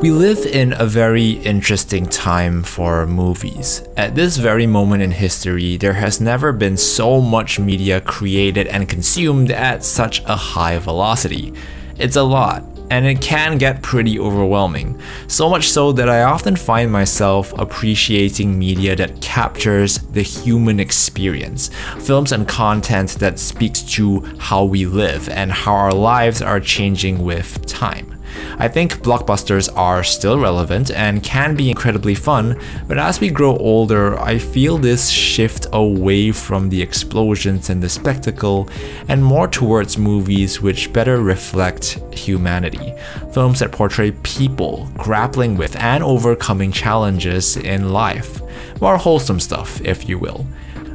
We live in a very interesting time for movies. At this very moment in history, there has never been so much media created and consumed at such a high velocity. It's a lot, and it can get pretty overwhelming. So much so that I often find myself appreciating media that captures the human experience, films and content that speaks to how we live and how our lives are changing with time. I think blockbusters are still relevant and can be incredibly fun, but as we grow older, I feel this shift away from the explosions and the spectacle and more towards movies which better reflect humanity. Films that portray people grappling with and overcoming challenges in life. More wholesome stuff, if you will.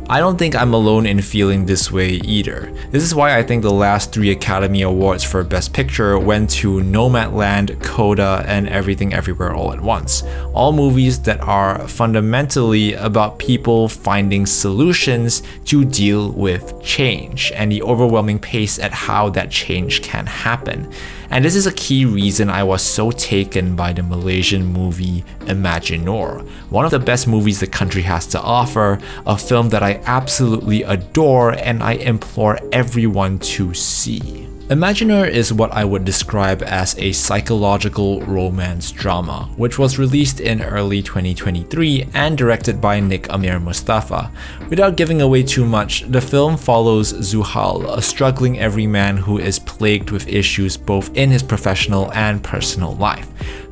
I don't think I'm alone in feeling this way either. This is why I think the last 3 Academy Awards for Best Picture went to Nomadland, Coda, and Everything Everywhere All at Once. All movies that are fundamentally about people finding solutions to deal with change and the overwhelming pace at how that change can happen. And this is a key reason I was so taken by the Malaysian movie Imaginor, one of the best movies the country has to offer, a film that I absolutely adore and I implore everyone to see. Imaginor is what I would describe as a psychological romance drama, which was released in early 2023 and directed by Nik Amir Mustafa. Without giving away too much, the film follows Zuhal, a struggling everyman who is plagued with issues both in his professional and personal life.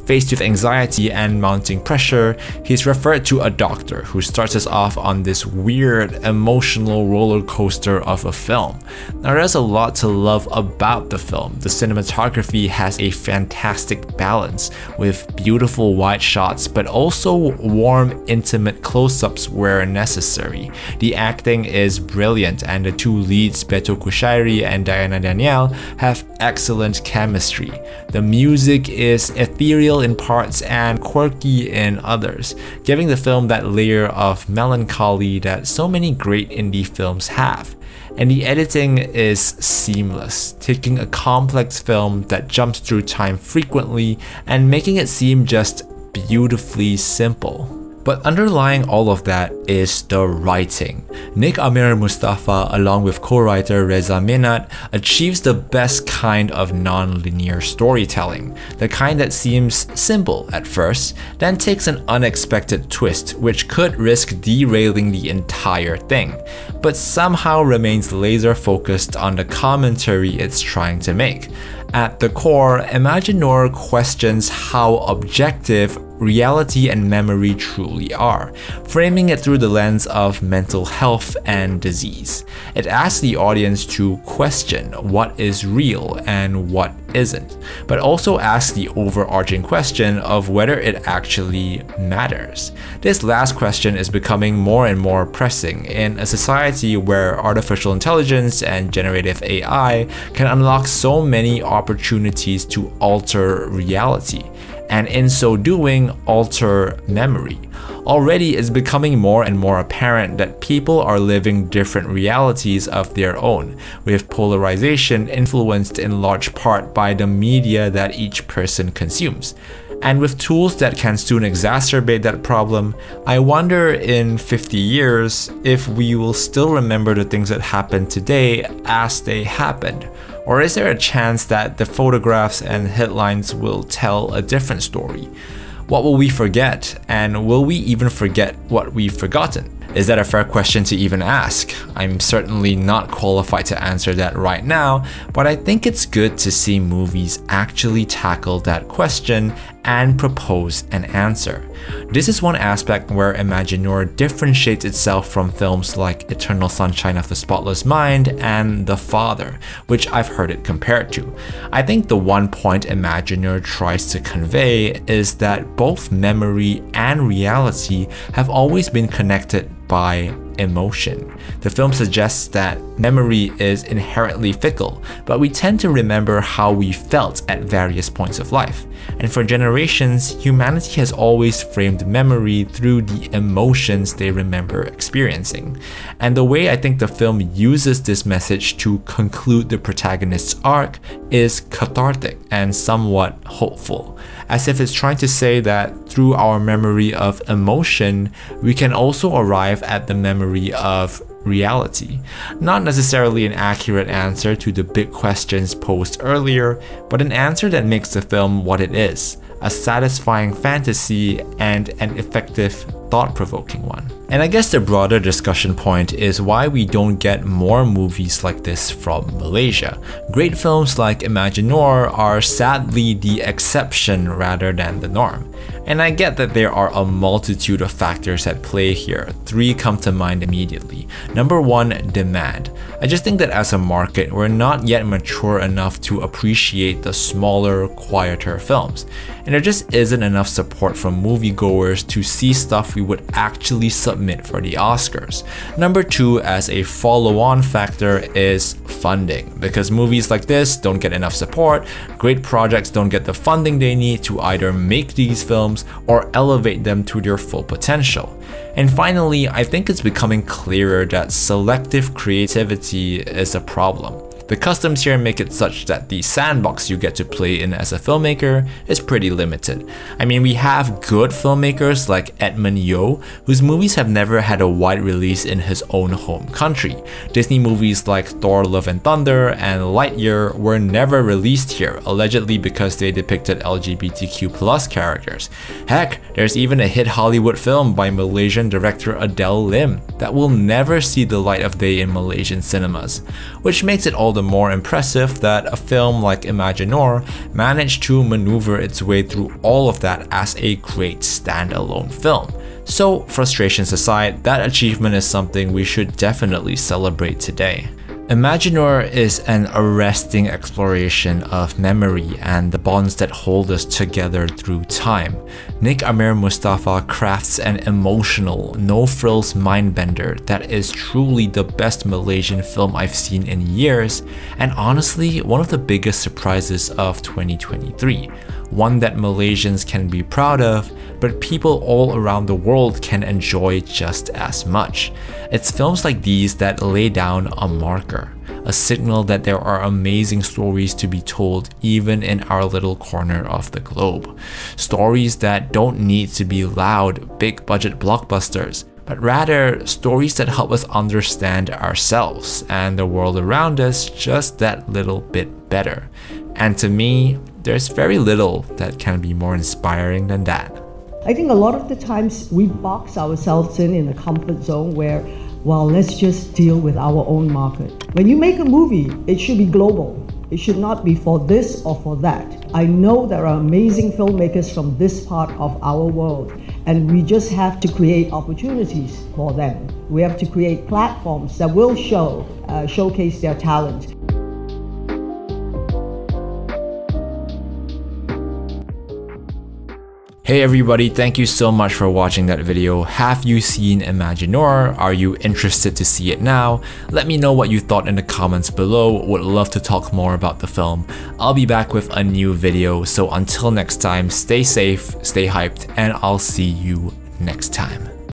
Faced with anxiety and mounting pressure, he's referred to a doctor who starts us off on this weird emotional roller coaster of a film. Now there's a lot to love about the film. The cinematography has a fantastic balance with beautiful wide shots but also warm, intimate close-ups where necessary. The acting is brilliant and the 2 leads, Beto Kushairi and Diana Danielle, have excellent chemistry. The music is ethereal in parts and quirky in others, giving the film that layer of melancholy that so many great indie films have. And the editing is seamless, taking a complex film that jumps through time frequently and making it seem just beautifully simple. But underlying all of that is the writing. Nik Amir Mustafa, along with co-writer Reza Minat, achieves the best kind of non-linear storytelling, the kind that seems simple at first, then takes an unexpected twist which could risk derailing the entire thing, but somehow remains laser focused on the commentary it's trying to make. At the core, Imaginor questions how objective reality and memory truly are, framing it through the lens of mental health and disease. It asks the audience to question what is real and what isn't, but also asks the overarching question of whether it actually matters. This last question is becoming more and more pressing in a society where artificial intelligence and generative AI can unlock so many opportunities to alter reality, and in so doing, alter memory. Already it's becoming more and more apparent that people are living different realities of their own, with polarization influenced in large part by the media that each person consumes. And with tools that can soon exacerbate that problem, I wonder in 50 years if we will still remember the things that happened today as they happened. Or is there a chance that the photographs and headlines will tell a different story? What will we forget? And will we even forget what we've forgotten? Is that a fair question to even ask? I'm certainly not qualified to answer that right now, but I think it's good to see movies actually tackle that question and propose an answer. This is one aspect where Imaginor differentiates itself from films like Eternal Sunshine of the Spotless Mind and The Father, which I've heard it compared to. I think the one point Imaginor tries to convey is that both memory and reality have always been connected by emotion. The film suggests that memory is inherently fickle, but we tend to remember how we felt at various points of life. And for generations, humanity has always framed memory through the emotions they remember experiencing. And the way I think the film uses this message to conclude the protagonist's arc is cathartic and somewhat hopeful, as if it's trying to say that through our memory of emotion, we can also arrive at the memory of reality. Not necessarily an accurate answer to the big questions posed earlier, but an answer that makes the film what it is, a satisfying fantasy and an effective, thought-provoking one. And I guess the broader discussion point is why we don't get more movies like this from Malaysia. Great films like Imagineur are sadly the exception rather than the norm. And I get that there are a multitude of factors at play here. 3 come to mind immediately. Number 1, demand. I just think that as a market, we're not yet mature enough to appreciate the smaller, quieter films. And there just isn't enough support from moviegoers to see stuff we would actually submit for the Oscars. Number 2, as a follow-on factor, is funding. Because movies like this don't get enough support, great projects don't get the funding they need to either make these films or elevate them to their full potential. And finally, I think it's becoming clearer that selective creativity is a problem. The customs here make it such that the sandbox you get to play in as a filmmaker is pretty limited. I mean, we have good filmmakers like Edmund Yeoh, whose movies have never had a wide release in his own home country. Disney movies like Thor: Love and Thunder and Lightyear were never released here, allegedly because they depicted LGBTQ+ characters. Heck, there's even a hit Hollywood film by Malaysian director Adele Lim that will never see the light of day in Malaysian cinemas, which makes it all the more impressive that a film like Imagineur managed to maneuver its way through all of that as a great standalone film. So, frustrations aside, that achievement is something we should definitely celebrate today. Imagineur is an arresting exploration of memory and the bonds that hold us together through time. Nik Amir Mustafa crafts an emotional, no-frills mindbender that is truly the best Malaysian film I've seen in years, and honestly, one of the biggest surprises of 2023. One that Malaysians can be proud of, but people all around the world can enjoy just as much. It's films like these that lay down a marker, a signal that there are amazing stories to be told even in our little corner of the globe. Stories that don't need to be loud, big budget blockbusters, but rather stories that help us understand ourselves and the world around us just that little bit better. And to me, there's very little that can be more inspiring than that. I think a lot of the times we box ourselves in a comfort zone where, well, let's just deal with our own market. When you make a movie, it should be global. It should not be for this or for that. I know there are amazing filmmakers from this part of our world, and we just have to create opportunities for them. We have to create platforms that will showcase their talent. Hey everybody, thank you so much for watching that video. Have you seen Imagineur? Are you interested to see it now? Let me know what you thought in the comments below. Would love to talk more about the film. I'll be back with a new video, so until next time, stay safe, stay hyped, and I'll see you next time.